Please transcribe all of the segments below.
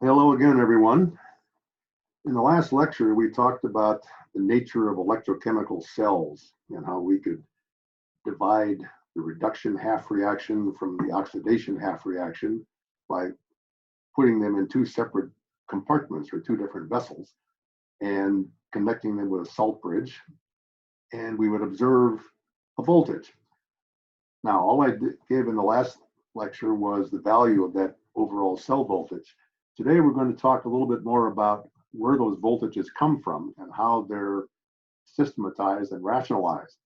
Hello again, everyone. In the last lecture, we talked about the nature of electrochemical cells and how we could divide the reduction half reaction from the oxidation half reaction by putting them in two separate compartments or two different vessels and connecting them with a salt bridge, and we would observe a voltage. Now, all I gave in the last lecture was the value of that overall cell voltage. Today, we're going to talk a little bit more about where those voltages come from and how they're systematized and rationalized.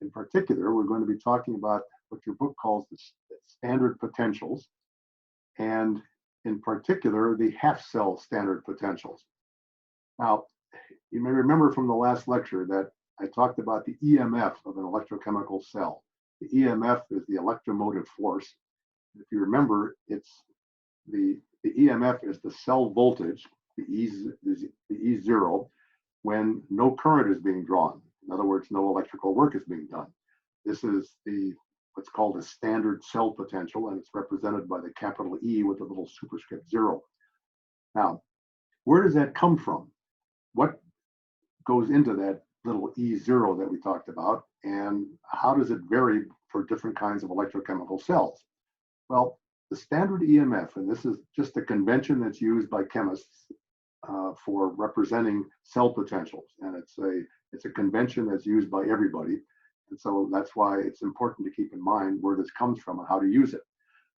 In particular, we're going to be talking about what your book calls the standard potentials, and in particular, the half-cell standard potentials. Now, you may remember from the last lecture that I talked about the EMF of an electrochemical cell. The EMF is the electromotive force. If you remember, it's the EMF is the cell voltage, the E0, when no current is being drawn. In other words, no electrical work is being done. This is what's called a standard cell potential, and it's represented by the capital E with a little superscript 0. Now, where does that come from? What goes into that little E0 that we talked about, and how does it vary for different kinds of electrochemical cells? Well, the standard EMF, and this is just a convention that's used by chemists for representing cell potentials, and it's a convention that's used by everybody, and so that's why it's important to keep in mind where this comes from and how to use it.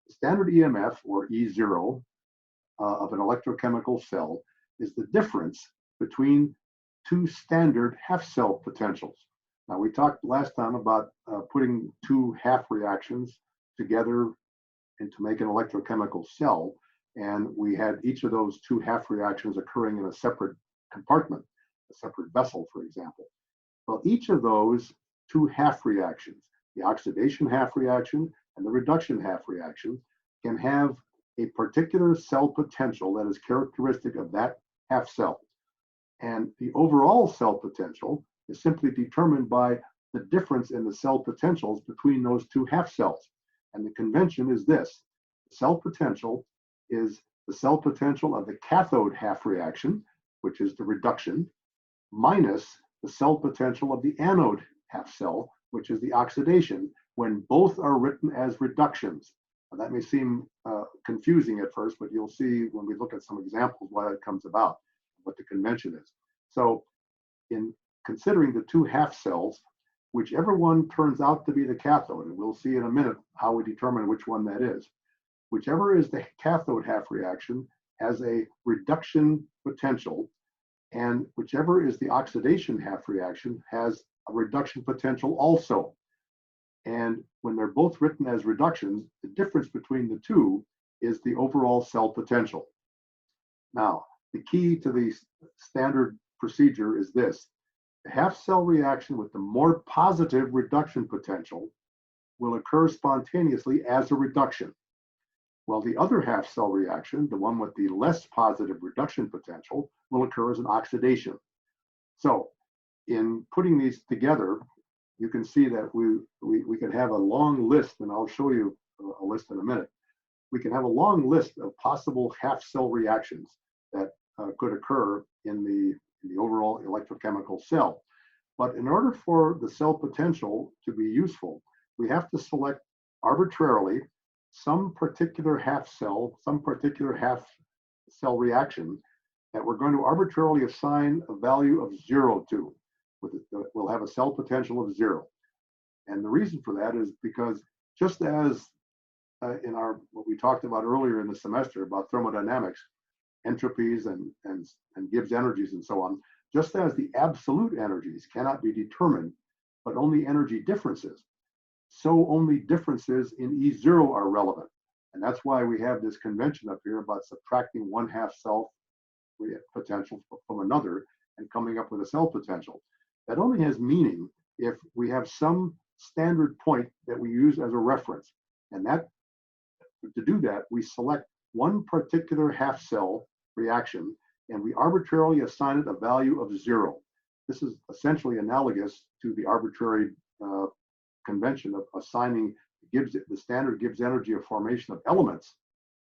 The standard EMF, or E0, of an electrochemical cell is the difference between two standard half-cell potentials. Now, we talked last time about putting two half reactions together and to make an electrochemical cell, and we had each of those two half reactions occurring in a separate compartment, a separate vessel, for example. Well, each of those two half reactions, the oxidation half reaction and the reduction half reaction, can have a particular cell potential that is characteristic of that half cell. And the overall cell potential is simply determined by the difference in the cell potentials between those two half cells. And the convention is this: cell potential is the cell potential of the cathode half reaction, which is the reduction, minus the cell potential of the anode half cell, which is the oxidation, when both are written as reductions. Now, that may seem confusing at first, but you'll see when we look at some examples why that comes about, what the convention is. So in considering the two half cells, whichever one turns out to be the cathode, and we'll see in a minute how we determine which one that is, whichever is the cathode half reaction has a reduction potential, and whichever is the oxidation half reaction has a reduction potential also. And when they're both written as reductions, the difference between the two is the overall cell potential. Now, the key to the standard procedure is this: the half cell reaction with the more positive reduction potential will occur spontaneously as a reduction, while the other half cell reaction, the one with the less positive reduction potential, will occur as an oxidation. So in putting these together, you can see that we can have a long list, and I'll show you a list in a minute. We can have a long list of possible half cell reactions that could occur in the overall electrochemical cell. But in order for the cell potential to be useful, we have to select arbitrarily some particular half cell reaction that we're going to arbitrarily assign a value of 0 to. We'll have a cell potential of 0. And the reason for that is because just as in what we talked about earlier in the semester about thermodynamics, entropies and Gibbs energies and so on, just as the absolute energies cannot be determined, but only energy differences, so only differences in E0 are relevant. And that's why we have this convention up here about subtracting one half cell potential from another and coming up with a cell potential. That only has meaning if we have some standard point that we use as a reference. And that, to do that, we select one particular half cell reaction and we arbitrarily assign it a value of 0. This is essentially analogous to the arbitrary convention of assigning the standard Gibbs energy of formation of elements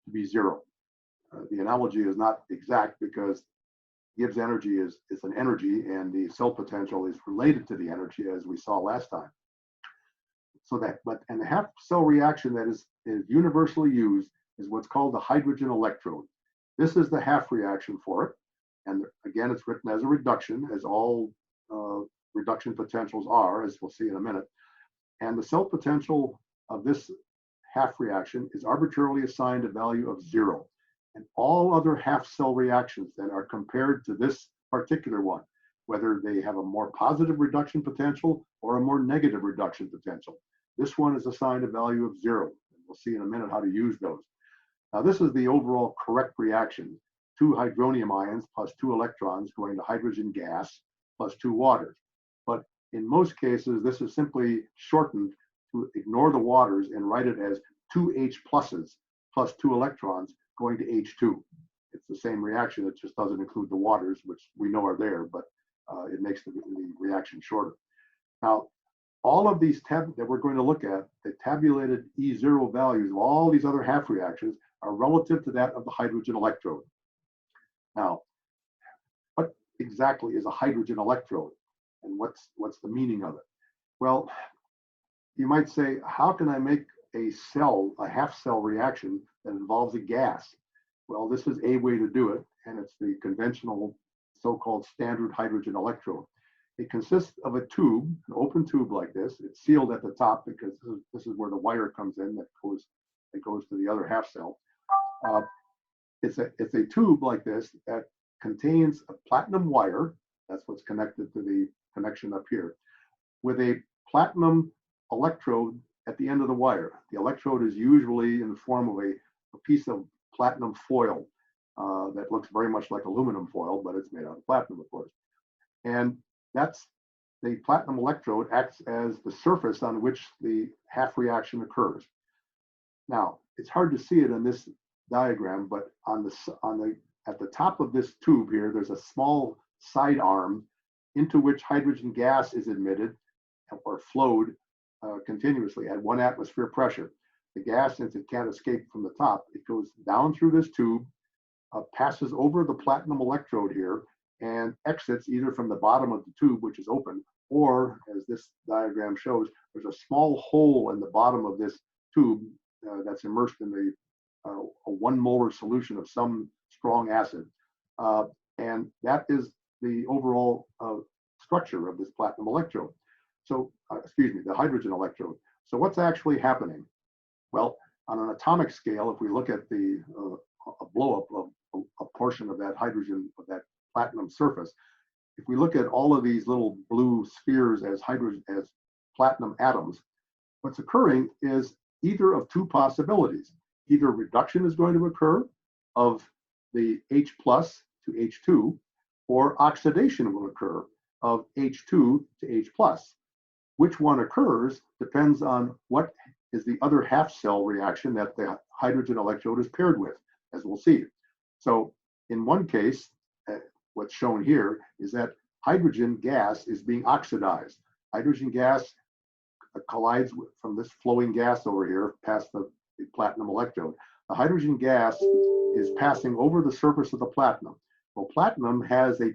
to be 0. the analogy is not exact because Gibbs energy is an energy, and the cell potential is related to the energy, as we saw last time. So and the half cell reaction that is universally used is what's called the hydrogen electrode. This is the half reaction for it. And again, it's written as a reduction, as all reduction potentials are, as we'll see in a minute. And the cell potential of this half reaction is arbitrarily assigned a value of 0. And all other half cell reactions that are compared to this particular one, whether they have a more positive reduction potential or a more negative reduction potential, this one is assigned a value of 0. And we'll see in a minute how to use those. Now, this is the overall correct reaction: 2 hydronium ions plus 2 electrons going to hydrogen gas plus 2 waters. But in most cases, this is simply shortened to ignore the waters and write it as 2 H pluses plus 2 electrons going to H2. It's the same reaction, it just doesn't include the waters, which we know are there, but it makes the reaction shorter. Now, all of these that we're going to look at, the tabulated E0 values of all these other half reactions are relative to that of the hydrogen electrode. Now, what exactly is a hydrogen electrode, and what's the meaning of it? Well, you might say, how can I make a half cell reaction that involves a gas? Well, this is a way to do it, and it's the conventional so-called standard hydrogen electrode. It consists of a tube, an open tube like this. It's sealed at the top because this is where the wire comes in that goes to the other half cell. It's a tube like this that contains a platinum wire. That's what's connected to the connection up here, with a platinum electrode at the end of the wire. The electrode is usually in the form of a piece of platinum foil that looks very much like aluminum foil, but it's made out of platinum, of course. And that's the platinum electrode acts as the surface on which the half reaction occurs. Now, it's hard to see it in this diagram, but at the top of this tube here, there's a small side arm into which hydrogen gas is admitted or flowed continuously at 1 atmosphere pressure. The gas, since it can't escape from the top, it goes down through this tube, passes over the platinum electrode here, and exits either from the bottom of the tube, which is open, or, as this diagram shows, there's a small hole in the bottom of this tube that's immersed in a 1 molar solution of some strong acid. And that is the overall structure of this platinum electrode. So, the hydrogen electrode. So what's actually happening? Well, on an atomic scale, if we look at a blow-up of a portion of that hydrogen, of that platinum surface, if we look at all of these little blue spheres as platinum atoms, what's occurring is either of 2 possibilities. Either reduction is going to occur of the H plus to H2, or oxidation will occur of H2 to H plus. Which one occurs depends on what is the other half cell reaction that the hydrogen electrode is paired with, as we'll see. So in one case, what's shown here is that hydrogen gas is being oxidized. Hydrogen gas collides from this flowing gas over here past the platinum electrode. The hydrogen gas is passing over the surface of the platinum. Well, platinum has a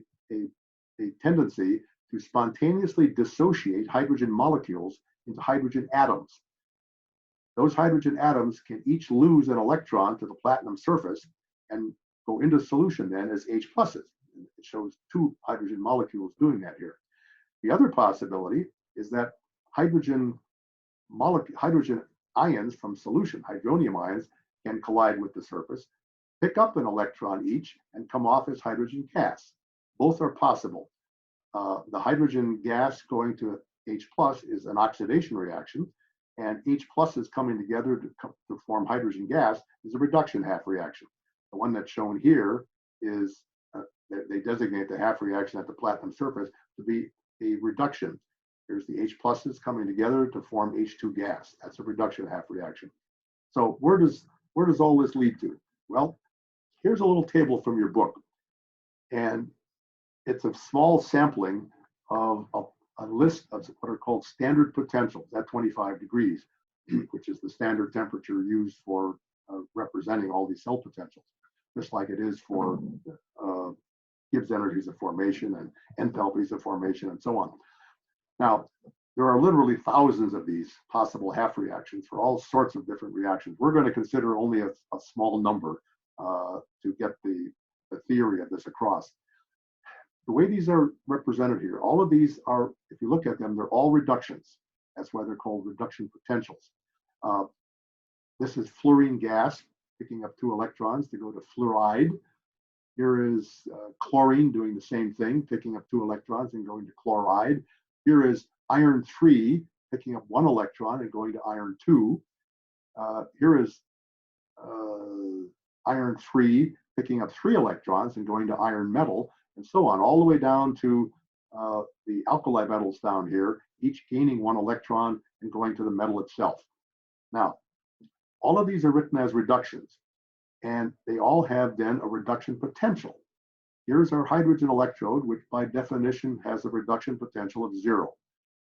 tendency to spontaneously dissociate hydrogen molecules into hydrogen atoms. Those hydrogen atoms can each lose an electron to the platinum surface and go into solution then as H pluses. It shows 2 hydrogen molecules doing that here. The other possibility is that hydrogen ions from solution, hydronium ions, can collide with the surface, pick up an electron each, and come off as hydrogen gas. Both are possible. The hydrogen gas going to H plus is an oxidation reaction, and H pluses coming together to form hydrogen gas is a reduction half reaction. The one that's shown here is, they designate the half reaction at the platinum surface to be a reduction. There's the H pluses coming together to form H2 gas. That's a reduction half reaction. So where does all this lead to? Well, here's a little table from your book, and it's a small sampling of a list of what are called standard potentials at 25 degrees, which is the standard temperature used for representing all these cell potentials. just like it is for uh, Gibbs energies of formation and enthalpies of formation and so on. Now, there are literally thousands of these possible half reactions for all sorts of different reactions. We're going to consider only a small number to get the theory of this across. The way these are represented here, all of these are, if you look at them, they're all reductions. That's why they're called reduction potentials. This is fluorine gas, picking up 2 electrons to go to fluoride. Here is chlorine doing the same thing, picking up 2 electrons and going to chloride. Here is iron 3, picking up 1 electron and going to iron 2. Here is iron 3, picking up 3 electrons and going to iron metal, and so on, all the way down to the alkali metals down here, each gaining 1 electron and going to the metal itself. Now, all of these are written as reductions, and they all have then a reduction potential. Here's our hydrogen electrode, which by definition has a reduction potential of 0.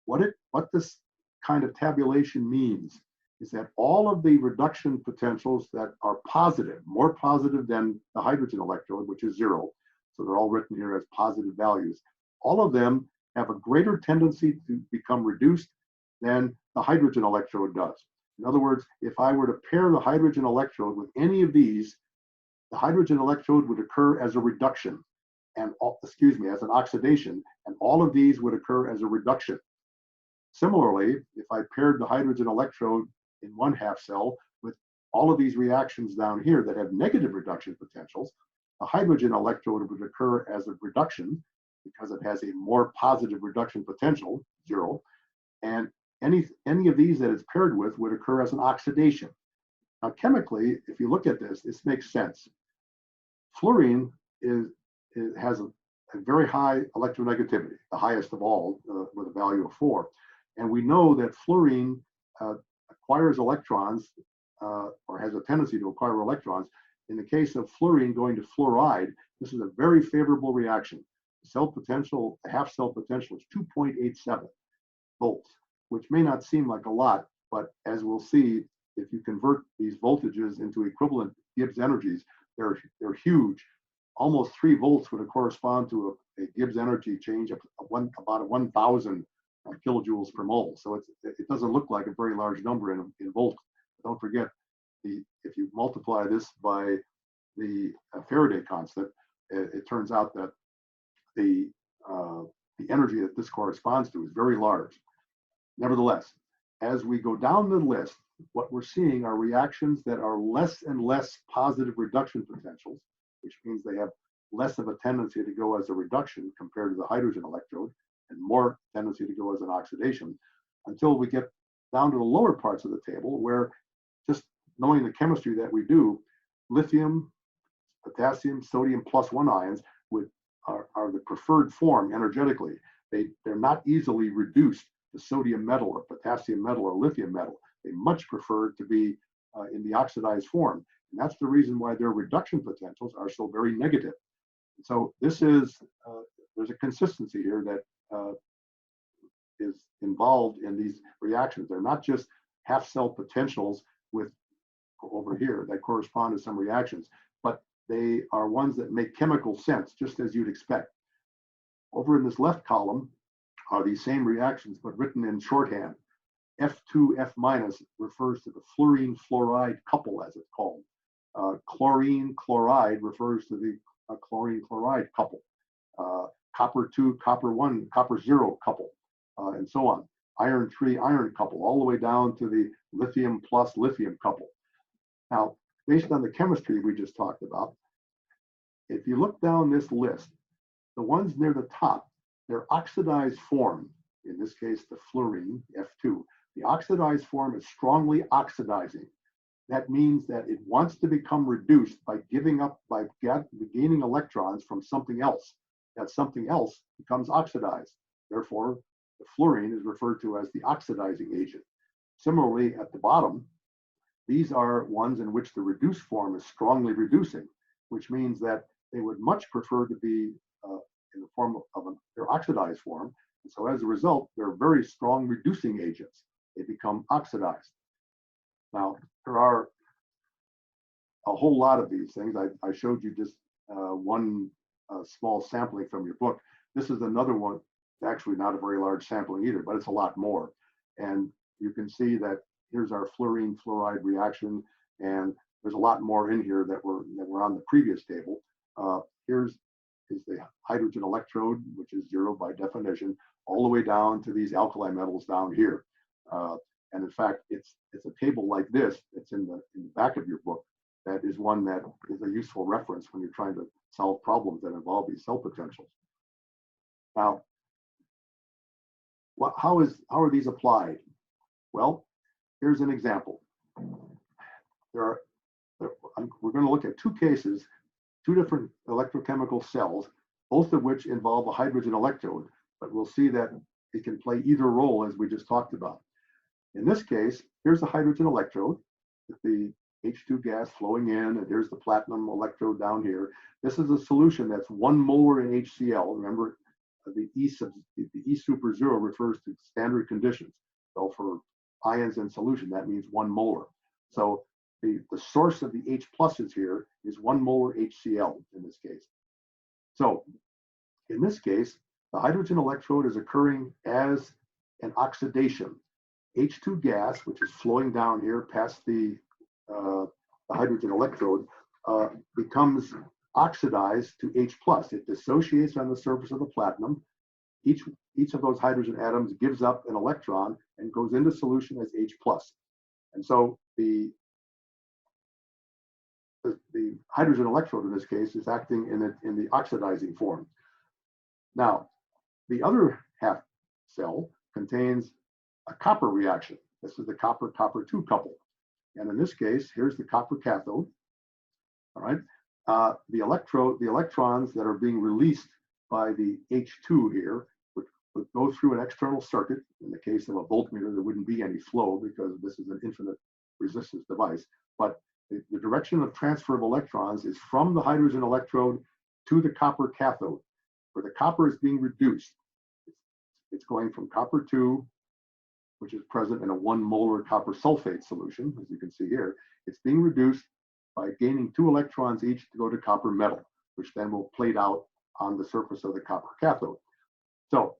What this kind of tabulation means is that all of the reduction potentials that are positive, more positive than the hydrogen electrode, which is 0, so they're all written here as positive values, all of them have a greater tendency to become reduced than the hydrogen electrode does. In other words, if I were to pair the hydrogen electrode with any of these, the hydrogen electrode would occur as a reduction, and as an oxidation, and all of these would occur as a reduction. Similarly, if I paired the hydrogen electrode in one half cell with all of these reactions down here that have negative reduction potentials, the hydrogen electrode would occur as a reduction because it has a more positive reduction potential, 0, and any of these that it's paired with would occur as an oxidation. Now, chemically, if you look at this makes sense. Fluorine has a very high electronegativity, the highest of all, with a value of 4. And we know that fluorine acquires electrons, or has a tendency to acquire electrons. In the case of fluorine going to fluoride, this is a very favorable reaction. The cell potential, the half cell potential is 2.87 volts, which may not seem like a lot, but as we'll see, if you convert these voltages into equivalent Gibbs energies, they're huge. Almost 3 volts would correspond to a Gibbs energy change of about 1,000 kilojoules per mole. So it doesn't look like a very large number in volts. Don't forget, if you multiply this by the Faraday constant, it turns out that the energy that this corresponds to is very large. Nevertheless, as we go down the list, what we're seeing are reactions that are less and less positive reduction potentials, which means they have less of a tendency to go as a reduction compared to the hydrogen electrode, and more tendency to go as an oxidation, until we get down to the lower parts of the table, where just knowing the chemistry that we do, lithium, potassium, sodium +1 ions are the preferred form energetically. They're not easily reduced to sodium metal or potassium metal or lithium metal. They much prefer to be in the oxidized form. And that's the reason why their reduction potentials are so very negative. And so this is, there's a consistency here that is involved in these reactions. They're not just half cell potentials with over here that correspond to some reactions, but they are ones that make chemical sense, just as you'd expect. Over in this left column are these same reactions, but written in shorthand. F2F- refers to the fluorine fluoride couple, as it's called. Chlorine chloride refers to the chlorine chloride couple. Copper 2, copper 1, copper 0 couple, and so on. Iron 3, iron couple, all the way down to the lithium plus lithium couple. Now, based on the chemistry we just talked about, if you look down this list, the ones near the top, their oxidized form, in this case, the fluorine, F2, the oxidized form is strongly oxidizing. That means that it wants to become reduced by gaining electrons from something else. That something else becomes oxidized. Therefore, the fluorine is referred to as the oxidizing agent. Similarly, at the bottom, these are ones in which the reduced form is strongly reducing, which means that they would much prefer to be in the form of their oxidized form. And so as a result, they're very strong reducing agents. They become oxidized. Now, there are a whole lot of these things. I showed you just one small sampling from your book. This is another one, actually not a very large sampling either, but it's a lot more. And you can see that here's our fluorine fluoride reaction, and there's a lot more in here that were on the previous table. Here's the hydrogen electrode, which is 0 by definition, all the way down to these alkali metals down here. And in fact, it's a table like this. It's in the back of your book. That is one that is a useful reference when you're trying to solve problems that involve these cell potentials. Now, how are these applied? Well, here's an example. We're going to look at two cases, two different electrochemical cells, both of which involve a hydrogen electrode, but we'll see that it can play either role as we just talked about. In this case, here's the hydrogen electrode with the H2 gas flowing in, and here's the platinum electrode down here. This is a solution that's 1 molar in HCl. Remember, the E super 0 refers to standard conditions. So for ions in solution, that means 1 molar. So the source of the H pluses here is 1 molar HCl in this case. So in this case, the hydrogen electrode is occurring as an oxidation. H2 gas, which is flowing down here past the hydrogen electrode, becomes oxidized to H plus. It dissociates on the surface of the platinum. Each of those hydrogen atoms gives up an electron and goes into solution as H plus. And so the hydrogen electrode in this case is acting in the oxidizing form. Now, the other half cell contains a copper reaction. This is the copper-copper 2 couple. And in this case, here's the copper cathode. All right. The electrons that are being released by the H2 here would go through an external circuit. In the case of a voltmeter, there wouldn't be any flow because this is an infinite resistance device. But the direction of transfer of electrons is from the hydrogen electrode to the copper cathode, where the copper is being reduced. It's going from copper 2, which is present in a 1 molar copper sulfate solution, as you can see here. It's being reduced by gaining 2 electrons each to go to copper metal, which then will plate out on the surface of the copper cathode. So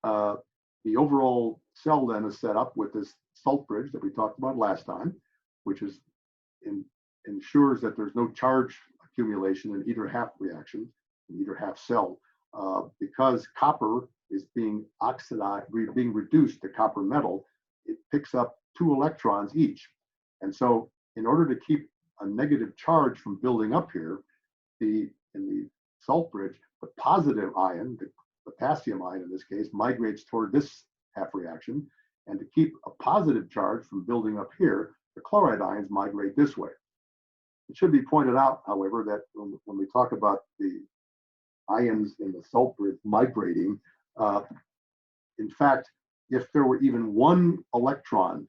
the overall cell then is set up with this salt bridge that we talked about last time, which ensures that there's no charge accumulation in either half reaction, in either half cell, because copper is being oxidized, being reduced to copper metal. It picks up 2 electrons each. And so in order to keep a negative charge from building up here, in the salt bridge, the positive ion, the potassium ion in this case, migrates toward this half reaction. And to keep a positive charge from building up here, the chloride ions migrate this way. It should be pointed out, however, that when we talk about the ions in the salt bridge migrating, in fact, if there were even 1 electron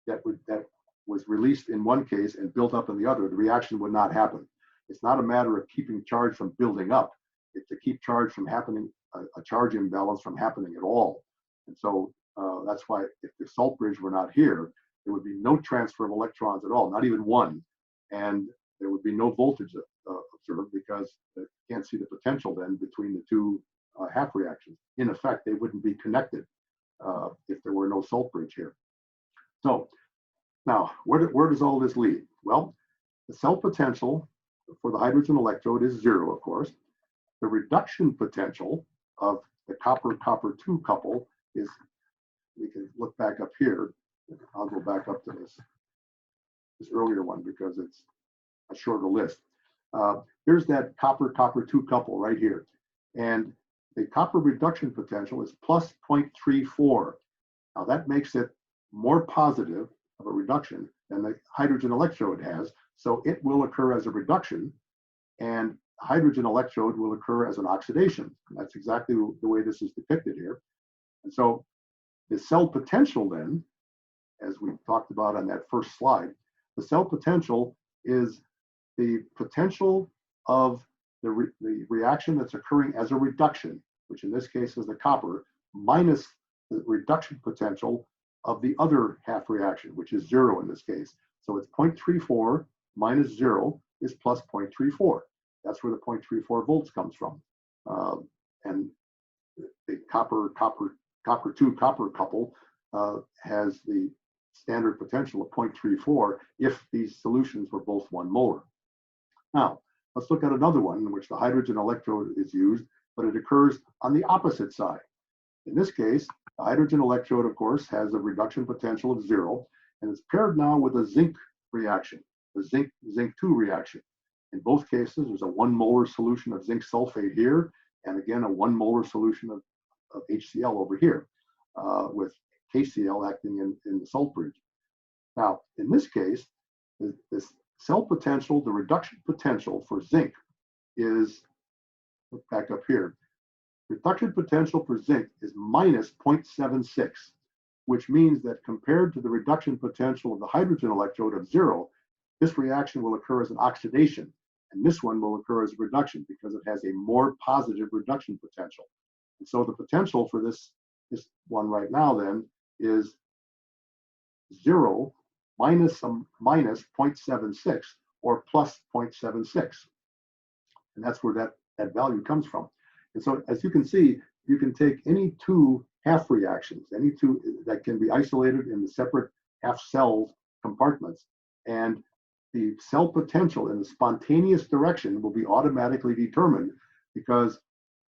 that was released in one case and built up in the other, the reaction would not happen. It's not a matter of keeping charge from building up. It's to keep charge from happening, a charge imbalance from happening at all. And so that's why if the salt bridge were not here, there would be no transfer of electrons at all, not even 1. And there would be no voltage observed because you can't see the potential then between the 2 half reactions. In effect, they wouldn't be connected if there were no salt bridge here. So now, where does all this lead? Well, the cell potential for the hydrogen electrode is 0, of course. The reduction potential of the copper-copper 2 couple is, we can look back up here. I'll go back up to this earlier one because it's a shorter list. Here's that copper-copper 2 couple right here. And the copper reduction potential is plus 0.34. Now that makes it more positive of a reduction than the hydrogen electrode has. So it will occur as a reduction, and hydrogen electrode will occur as an oxidation. And that's exactly the way this is depicted here. And so the cell potential then, as we talked about on that first slide, the cell potential is the potential of the reaction that's occurring as a reduction, which in this case is the copper, minus the reduction potential of the other half reaction, which is 0 in this case. So it's 0.34 minus 0 is plus 0.34. That's where the 0.34 volts comes from. And the copper-2 copper couple has the standard potential of 0.34 if these solutions were both 1 molar. Now, let's look at another one in which the hydrogen electrode is used, but it occurs on the opposite side. In this case, the hydrogen electrode, of course, has a reduction potential of 0, and it's paired now with a zinc reaction, the zinc-2 reaction. In both cases, there's a 1 molar solution of zinc sulfate here, and again, a 1 molar solution of HCl over here, with KCl acting in the salt bridge. Now, in this case, this cell potential, the reduction potential for zinc is, look back up here, reduction potential for zinc is minus 0.76, which means that compared to the reduction potential of the hydrogen electrode of 0, this reaction will occur as an oxidation, and this one will occur as a reduction because it has a more positive reduction potential. And so the potential for this one right now then is 0 minus 0.76 or plus 0.76. And that's where that value comes from. And so as you can see, you can take any two half reactions, any two that can be isolated in the separate half cell compartments, and the cell potential in the spontaneous direction will be automatically determined because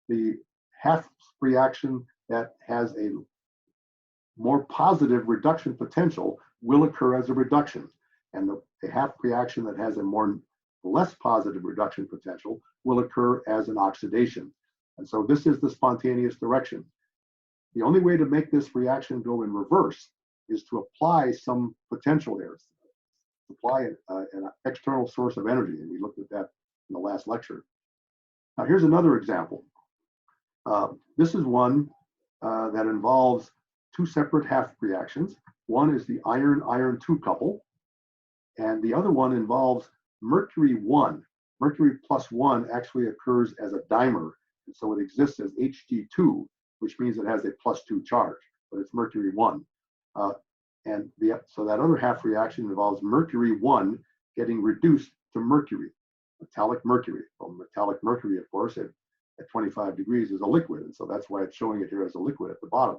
the half reaction that has a more positive reduction potential will occur as a reduction, and the half reaction that has a less positive reduction potential will occur as an oxidation. And so this is the spontaneous direction. The only way to make this reaction go in reverse is to apply some potential there, apply an external source of energy, and we looked at that in the last lecture. Now here's another example. This is one that involves two separate half reactions. One is the iron-iron 2 couple, and the other one involves mercury 1. Mercury plus 1 actually occurs as a dimer, and so it exists as Hg2, which means it has a plus 2 charge, but it's mercury 1. So that other half reaction involves mercury 1 getting reduced to mercury, metallic mercury. Well, metallic mercury, of course, at 25 degrees is a liquid, and so that's why it's showing it here as a liquid at the bottom.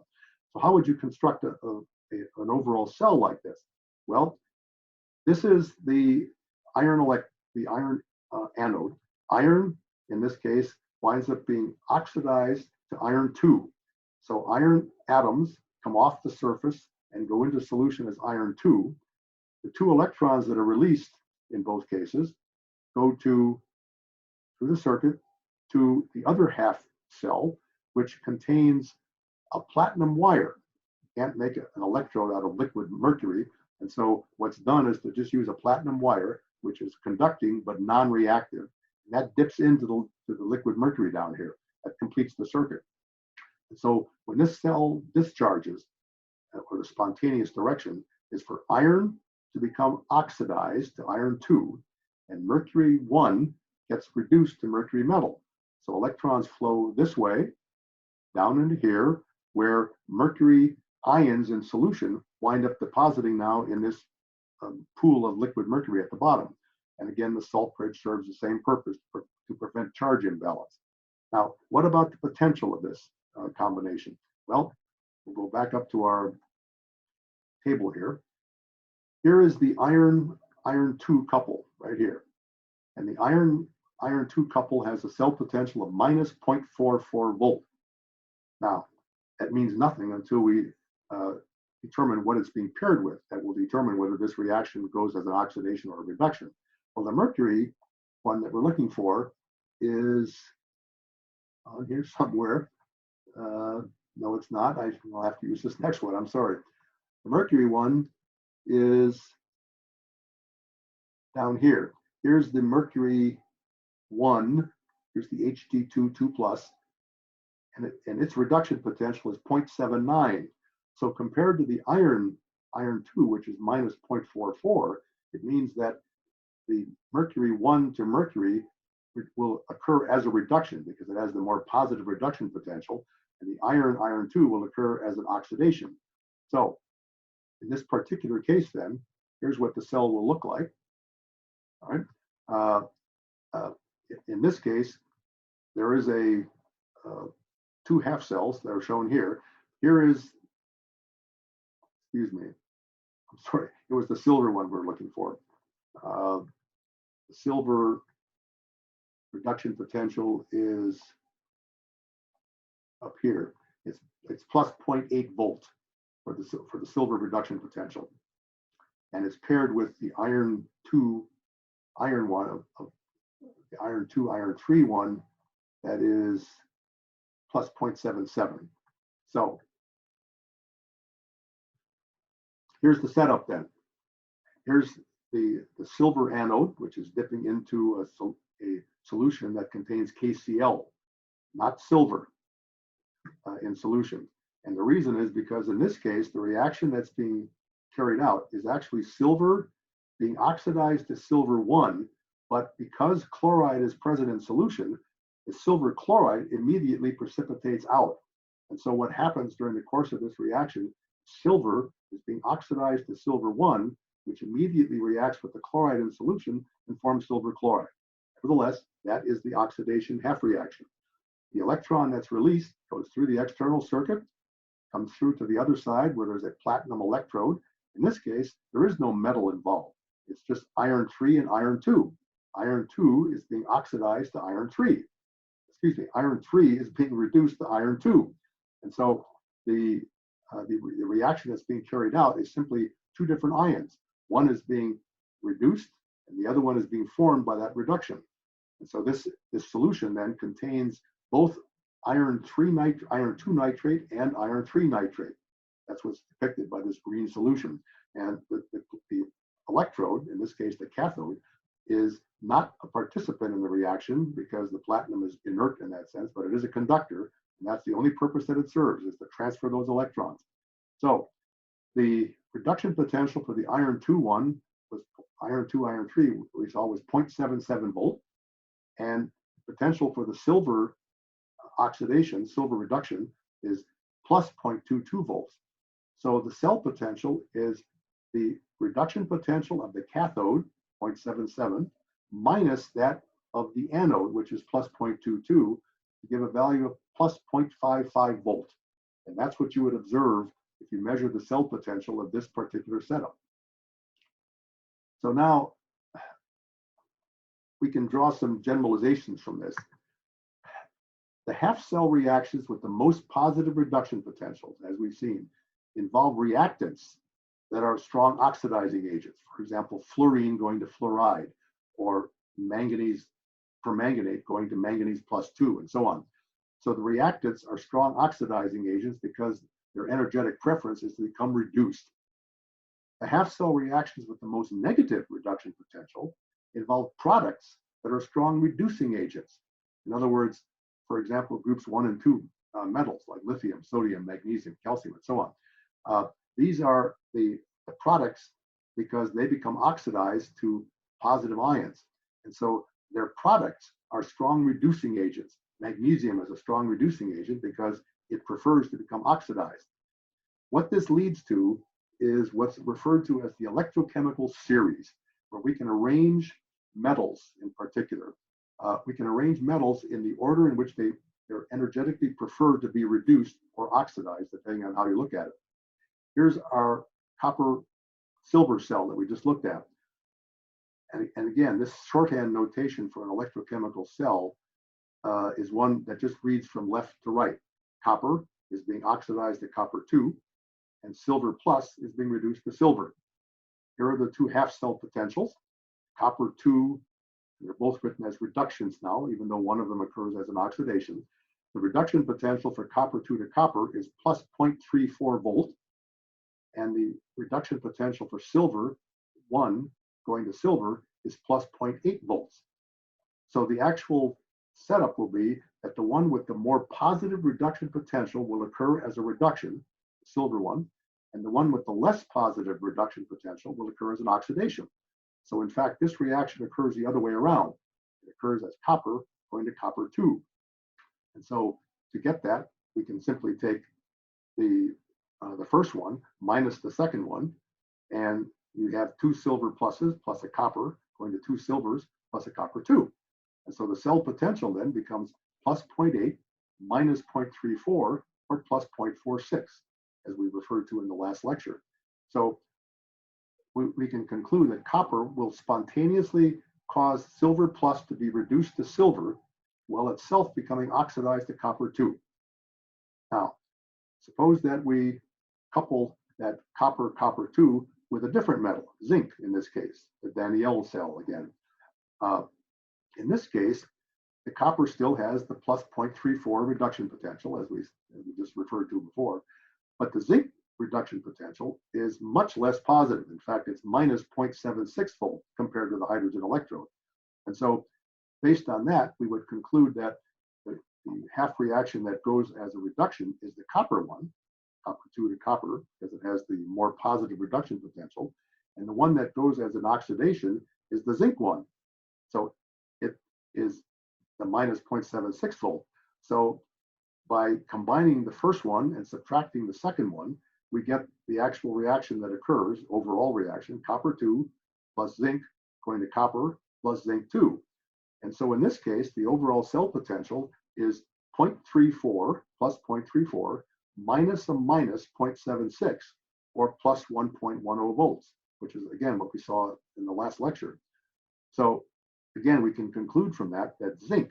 So how would you construct an overall cell like this? Well, this is the iron anode. Iron, in this case, winds up being oxidized to iron 2. So iron atoms come off the surface and go into solution as iron 2. The 2 electrons that are released in both cases go through the circuit to the other half cell, which contains a platinum wire. You can't make an electrode out of liquid mercury, and so what's done is to just use a platinum wire, which is conducting but non-reactive, and that dips into the liquid mercury down here. That completes the circuit. And so when this cell discharges, or the spontaneous direction is for iron to become oxidized to iron 2, and mercury 1 gets reduced to mercury metal. So electrons flow this way down into here, where mercury ions in solution wind up depositing now in this pool of liquid mercury at the bottom. And again, the salt bridge serves the same purpose to prevent charge imbalance. Now, what about the potential of this combination? Well, we'll go back up to our table here. Here is the iron-iron 2 couple right here. And the iron-iron 2 couple has a cell potential of minus 0.44 volt. Now, that means nothing until we determine what it's being paired with. That will determine whether this reaction goes as an oxidation or a reduction. Well, the mercury one that we're looking for is here somewhere. No, it's not. I'll have to use this next one. I'm sorry. The mercury one is down here. Here's the mercury 1. Here's the Hg2 2+, and its reduction potential is 0.79. So compared to the iron 2, which is minus 0.44, it means that the mercury 1 to mercury will occur as a reduction because it has the more positive reduction potential, and the iron 2 will occur as an oxidation. So in this particular case then, here's what the cell will look like. All right. Uh, in this case, there is a two half cells that are shown here. Here is, excuse me, I'm sorry, it was the silver one we're looking for. The silver reduction potential is up here. It's plus 0.8 volt for the silver reduction potential, and it's paired with the iron 2, iron 1 of the iron 2, iron 3 one that is plus 0.77. So here's the setup then. Here's the silver anode, which is dipping into a solution that contains KCl, not silver, in solution. And the reason is because in this case, the reaction that's being carried out is actually silver being oxidized to silver 1, but because chloride is present in solution, the silver chloride immediately precipitates out. And so what happens during the course of this reaction, silver is being oxidized to silver 1, which immediately reacts with the chloride in solution and forms silver chloride. Nevertheless, that is the oxidation half reaction. The electron that's released goes through the external circuit, comes through to the other side where there's a platinum electrode. In this case, there is no metal involved. It's just iron 3 and iron 2. Iron 2 is being oxidized to iron 3. Excuse me, iron 3 is being reduced to iron 2. And so the reaction that's being carried out is simply two different ions. One is being reduced and the other one is being formed by that reduction. And so this solution then contains both iron 2 nitrate and iron 3 nitrate. That's what's depicted by this green solution. And the electrode, in this case the cathode, is not a participant in the reaction because the platinum is inert in that sense, but it is a conductor, and that's the only purpose that it serves, is to transfer those electrons. So the reduction potential for the iron 2 one was iron 2, iron 3, we saw was 0.77 volt, and potential for the silver oxidation, silver reduction, is plus 0.22 volts. So the cell potential is the reduction potential of the cathode, 0.77, minus that of the anode, which is plus 0.22, to give a value of plus 0.55 volt. And that's what you would observe if you measure the cell potential of this particular setup. So now we can draw some generalizations from this. The half cell reactions with the most positive reduction potentials, as we've seen, involve reactants that are strong oxidizing agents. For example, fluorine going to fluoride, or manganese permanganate going to manganese plus 2, and so on. So the reactants are strong oxidizing agents because their energetic preference is to become reduced. The half cell reactions with the most negative reduction potential involve products that are strong reducing agents. In other words, for example, groups 1 and 2 metals like lithium, sodium, magnesium, calcium, and so on. These are the products because they become oxidized to positive ions. And so their products are strong reducing agents. Magnesium is a strong reducing agent because it prefers to become oxidized. What this leads to is what's referred to as the electrochemical series, where we can arrange metals in particular. We can arrange metals in the order in which they're energetically preferred to be reduced or oxidized, depending on how you look at it. Here's our copper silver cell that we just looked at. And again, this shorthand notation for an electrochemical cell is one that just reads from left to right. Copper is being oxidized to copper 2, and silver plus is being reduced to silver. Here are the two half cell potentials. Copper 2, they're both written as reductions now, even though one of them occurs as an oxidation. The reduction potential for copper 2 to copper is plus 0.34 volt, and the reduction potential for silver 1 going to silver is plus 0.8 volts. So the actual setup will be that the one with the more positive reduction potential will occur as a reduction, the silver one, and the one with the less positive reduction potential will occur as an oxidation. So in fact, this reaction occurs the other way around. It occurs as copper going to copper 2. And so to get that, we can simply take the first one minus the second one, and you have two silver pluses plus a copper going to 2 silvers plus a copper 2. And so the cell potential then becomes plus 0.8 minus 0.34 or plus 0.46, as we referred to in the last lecture. So we can conclude that copper will spontaneously cause silver plus to be reduced to silver while itself becoming oxidized to copper 2. Now, suppose that we couple that copper 2 with a different metal, zinc in this case, the Daniell cell again. In this case, the copper still has the plus 0.34 reduction potential, as we just referred to before, but the zinc reduction potential is much less positive. In fact, it's minus 0.76 fold compared to the hydrogen electrode. And so based on that, we would conclude that the half reaction that goes as a reduction is the copper one, copper 2 to copper, because it has the more positive reduction potential. And the one that goes as an oxidation is the zinc one. So it is the minus 0.76 fold. So by combining the first one and subtracting the second one, we get the actual reaction that occurs, overall reaction, copper 2 plus zinc going to copper plus zinc 2. And so in this case, the overall cell potential is 0.34 plus 0.34 minus a minus 0.76 or plus 1.10 volts, which is again what we saw in the last lecture. So again, we can conclude from that that zinc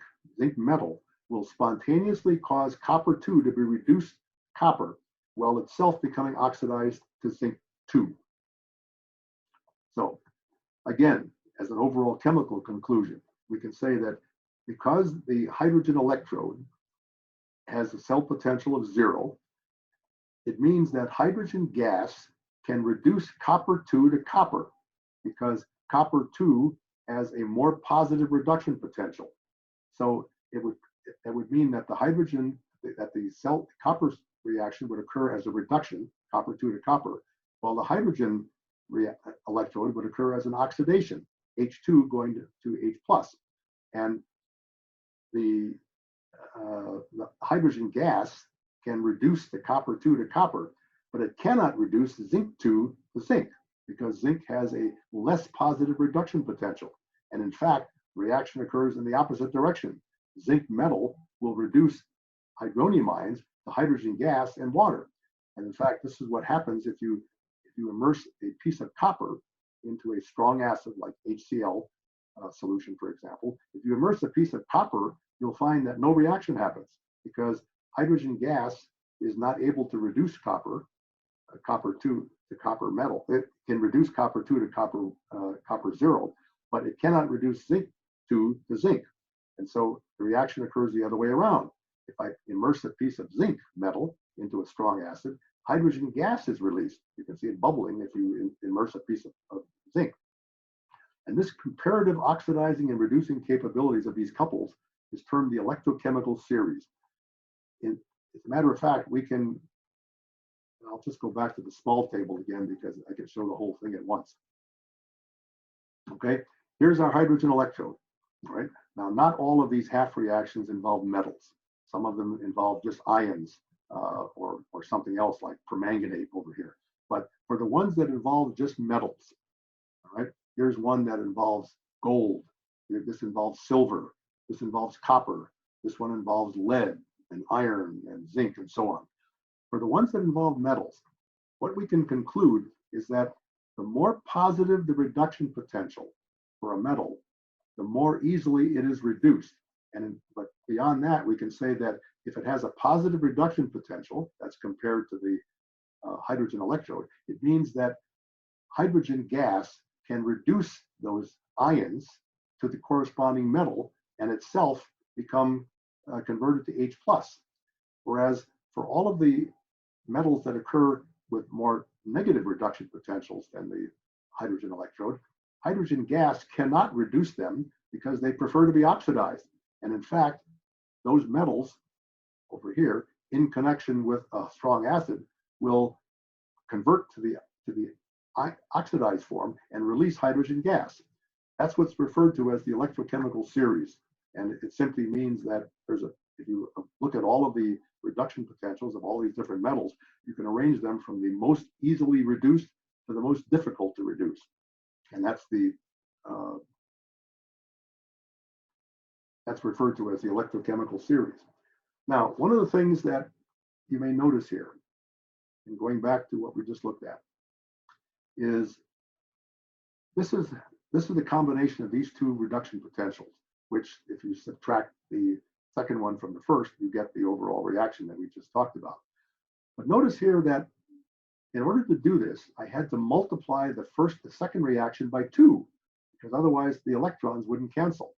metal will spontaneously cause copper 2 to be reduced copper while itself becoming oxidized to zinc 2. So again, as an overall chemical conclusion, we can say that because the hydrogen electrode has a cell potential of 0, it means that hydrogen gas can reduce copper 2 to copper because copper 2 has a more positive reduction potential. So that would mean that the hydrogen, that the cell copper reaction would occur as a reduction, copper 2 to copper, while the hydrogen electrode would occur as an oxidation, H2 going to H plus. And the hydrogen gas can reduce the copper 2 to copper, but it cannot reduce zinc 2 to zinc because zinc has a less positive reduction potential. And in fact, reaction occurs in the opposite direction. Zinc metal will reduce hydronium ions to hydrogen gas and water. And in fact, this is what happens if you immerse a piece of copper into a strong acid like HCl solution, for example. If you immerse a piece of copper, you'll find that no reaction happens because hydrogen gas is not able to reduce copper 2 to copper metal. It can reduce copper 2 to copper 0, but it cannot reduce zinc 2 to zinc. And so the reaction occurs the other way around. If I immerse a piece of zinc metal into a strong acid, hydrogen gas is released. You can see it bubbling if you immerse a piece of zinc. And this comparative oxidizing and reducing capabilities of these couples is termed the electrochemical series. As a matter of fact, we can, I'll just go back to the small table again because I can show the whole thing at once. Okay, here's our hydrogen electrode. All right, now not all of these half reactions involve metals. Some of them involve just ions or something else like permanganate over here. But for the ones that involve just metals, all right, here's one that involves gold. This involves silver. This involves copper. This one involves lead and iron and zinc and so on. For the ones that involve metals, what we can conclude is that the more positive the reduction potential for a metal, the more easily it is reduced. But beyond that, we can say that if it has a positive reduction potential, that's compared to the hydrogen electrode, it means that hydrogen gas can reduce those ions to the corresponding metal and itself become converted to H plus. Whereas for all of the metals that occur with more negative reduction potentials than the hydrogen electrode, hydrogen gas cannot reduce them because they prefer to be oxidized. And in fact, those metals over here, in connection with a strong acid, will convert to the oxidized form and release hydrogen gas. That's what's referred to as the electrochemical series. And it simply means that if you look at all of the reduction potentials of all these different metals, you can arrange them from the most easily reduced to the most difficult to reduce. And that's the That's referred to as the electrochemical series. Now, one of the things that you may notice here, and going back to what we just looked at, is this is the combination of these two reduction potentials, which if you subtract the second one from the first, you get the overall reaction that we just talked about. But notice here that in order to do this, I had to multiply the second reaction by 2, because otherwise the electrons wouldn't cancel.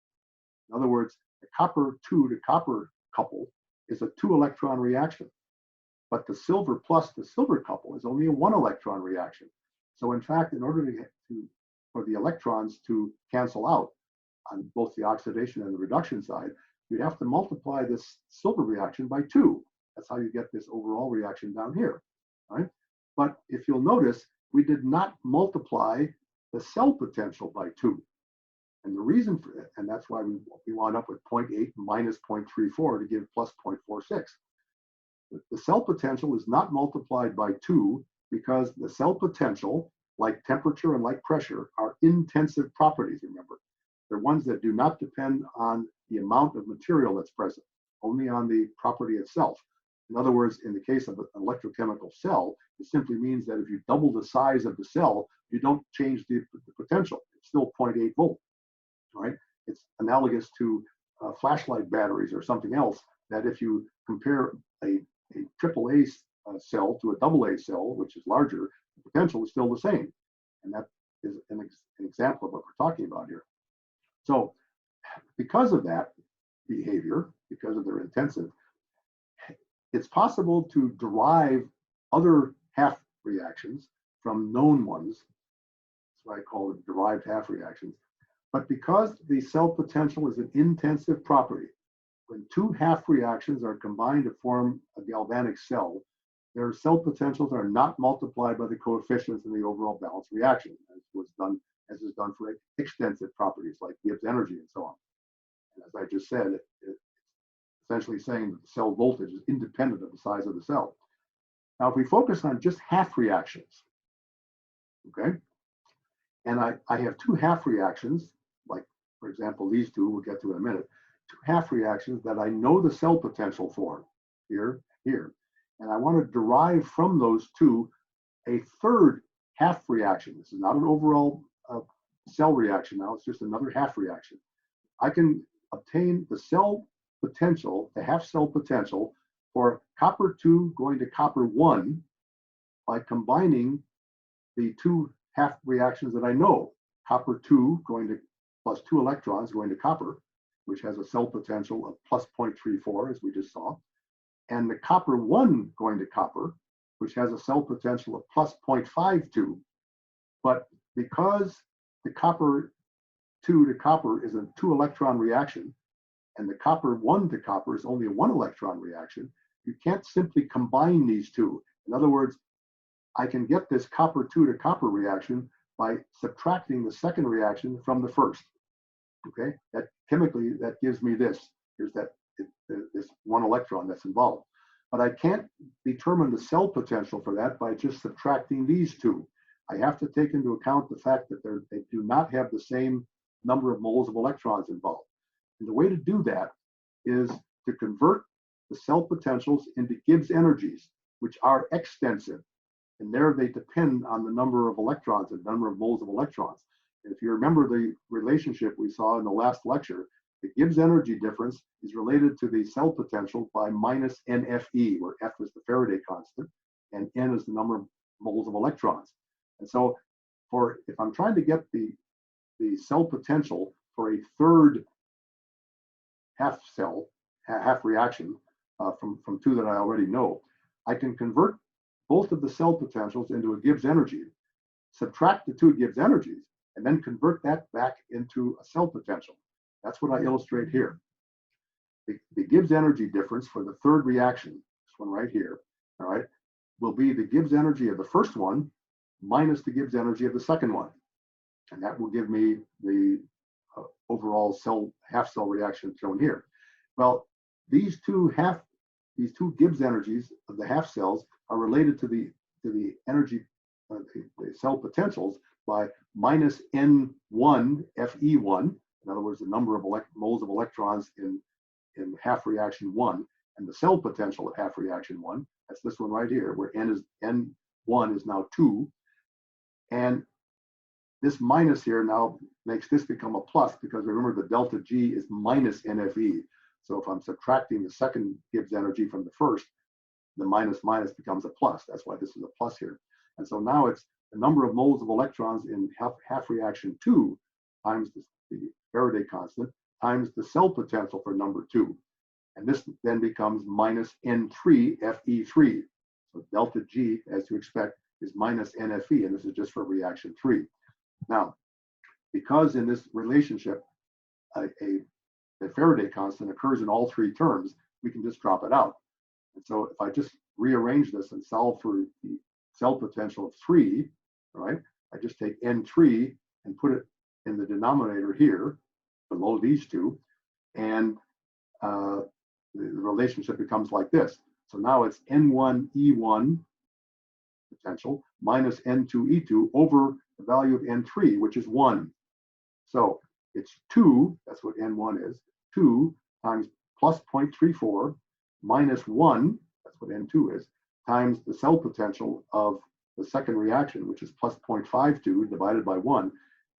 In other words, the copper 2 to copper couple is a 2-electron reaction, but the silver plus the silver couple is only a 1-electron reaction. So in fact, in order for the electrons to cancel out on both the oxidation and the reduction side, you'd have to multiply this silver reaction by 2. That's how you get this overall reaction down here, right? But if you'll notice, we did not multiply the cell potential by 2. And the reason for it, and that's why we wound up with 0.8 minus 0.34 to give plus 0.46. The cell potential is not multiplied by 2 because the cell potential, like temperature and like pressure, are intensive properties, remember. They're ones that do not depend on the amount of material that's present, only on the property itself. In other words, in the case of an electrochemical cell, it simply means that if you double the size of the cell, you don't change the potential. It's still 0.8 volt, right? It's analogous to flashlight batteries or something else, that if you compare a AAA cell to a AA cell, which is larger, the potential is still the same. And that is an example of what we're talking about here. So because of that behavior, because of their intensive, it's possible to derive other half reactions from known ones. That's why I call it derived half reactions. But because the cell potential is an intensive property, when two half reactions are combined to form a galvanic cell, their cell potentials are not multiplied by the coefficients in the overall balance reaction, as is done for extensive properties like Gibbs energy and so on. And as I just said, it's essentially saying that the cell voltage is independent of the size of the cell. Now, if we focus on just half reactions, okay, and I have two half reactions, like, for example, these two, we'll get to in a minute, two half reactions that I know the cell potential for, here, and I want to derive from those two a third half reaction. This is not an overall cell reaction now, it's just another half reaction. I can obtain the cell potential, the half cell potential for copper 2 going to copper 1 by combining the two half reactions that I know. Copper 2 going to plus 2 electrons going to copper, which has a cell potential of plus 0.34, as we just saw, and the copper 1 going to copper, which has a cell potential of plus 0.52. But because the copper 2 to copper is a 2-electron reaction, and the copper 1 to copper is only a 1-electron reaction, you can't simply combine these two. In other words, I can get this copper 2 to copper reaction by subtracting the second reaction from the first. Okay, that chemically that gives me this. Here's this 1 electron that's involved. But I can't determine the cell potential for that by just subtracting these two. I have to take into account the fact that they do not have the same number of moles of electrons involved. And the way to do that is to convert the cell potentials into Gibbs energies, which are extensive. And there they depend on the number of electrons and number of moles of electrons. And if you remember the relationship we saw in the last lecture, the Gibbs energy difference is related to the cell potential by minus NFE, where F is the Faraday constant and N is the number of moles of electrons. And so if I'm trying to get the cell potential for a third half reaction from two that I already know, I can convert both of the cell potentials into a Gibbs energy, subtract the two Gibbs energies, and then convert that back into a cell potential. That's what I illustrate here. The Gibbs energy difference for the third reaction, this one right here, all right, will be the Gibbs energy of the first one minus the Gibbs energy of the second one. And that will give me the overall half cell reaction shown here. Well, these two Gibbs energies of the half cells are related to the energy, the cell potentials by minus N1 FE1 In other words, the number of moles of electrons in half reaction 1, and the cell potential at half reaction 1, that's this one right here, where N1 is now 2. And this minus here now makes this become a plus, because remember the delta G is minus NFE. So if I'm subtracting the second Gibbs energy from the first, the minus minus becomes a plus. That's why this is a plus here. And so now it's the number of moles of electrons in half reaction 2 times the Faraday constant times the cell potential for number 2. And this then becomes minus N3 Fe3. So delta G, as you expect, is minus NFE, and this is just for reaction 3. Now, because in this relationship, the Faraday constant occurs in all 3 terms, we can just drop it out. And so if I just rearrange this and solve for the cell potential of 3, right, I just take N3 and put it in the denominator here, below these two, and the relationship becomes like this. So now it's N1E1 potential minus N2E2 over the value of N3, which is 1. So it's 2, that's what N1 is, 2 times plus 0.34 minus 1, that's what N2 is, times the cell potential of the second reaction, which is plus 0.52 divided by 1,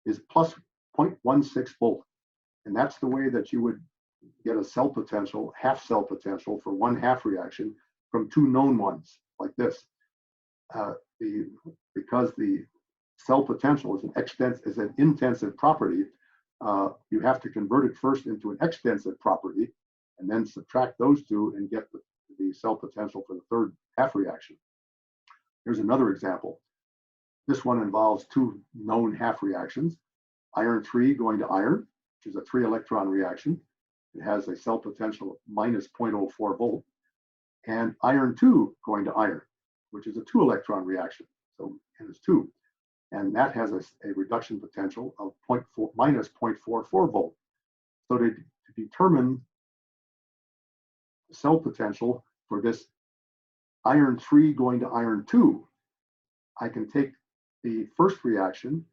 is plus 0.16 volt. And that's the way that you would get a cell potential, half cell potential for one half reaction from 2 known ones, like this. Because the cell potential is an intensive property, you have to convert it first into an extensive property, and then subtract those two and get the cell potential for the third half reaction. Here's another example. This one involves 2 known half reactions. Iron 3 going to iron, which is a 3-electron reaction. It has a cell potential of minus 0.04 volt. And iron 2 going to iron, which is a 2-electron reaction. So N is 2. And that has a reduction potential of minus 0.44 volt. So to determine the cell potential for this iron 3 going to iron 2, I can take the first reaction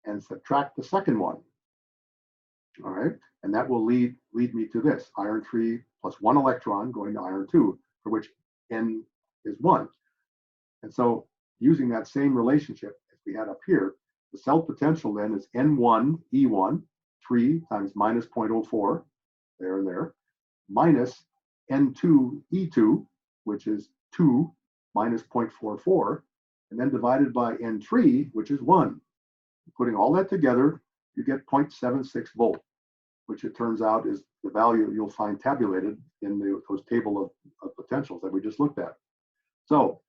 and subtract the second one. All right, and that will lead me to this, iron 3 plus 1 electron going to iron 2, for which N is 1. And so using that same relationship as we had up here, the cell potential then is N1E1, 3 times minus 0.04, there and there, minus N2E2, which is 2 minus 0.44, and then divided by N3, which is 1. Putting all that together, you get 0.76 volt, which it turns out is the value you'll find tabulated in those table of potentials that we just looked at. So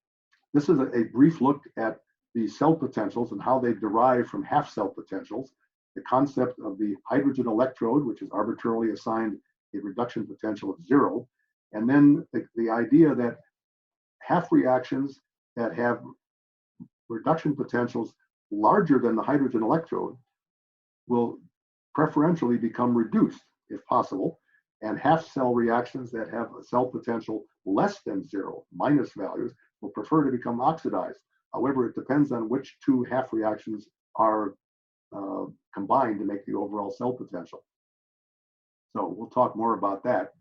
this is a brief look at the cell potentials and how they derive from half cell potentials, the concept of the hydrogen electrode, which is arbitrarily assigned a reduction potential of 0, and then the idea that half reactions that have reduction potentials larger than the hydrogen electrode will preferentially become reduced if possible, and half cell reactions that have a cell potential less than 0, minus values, will prefer to become oxidized. However, it depends on which 2 half reactions are combined to make the overall cell potential. So we'll talk more about that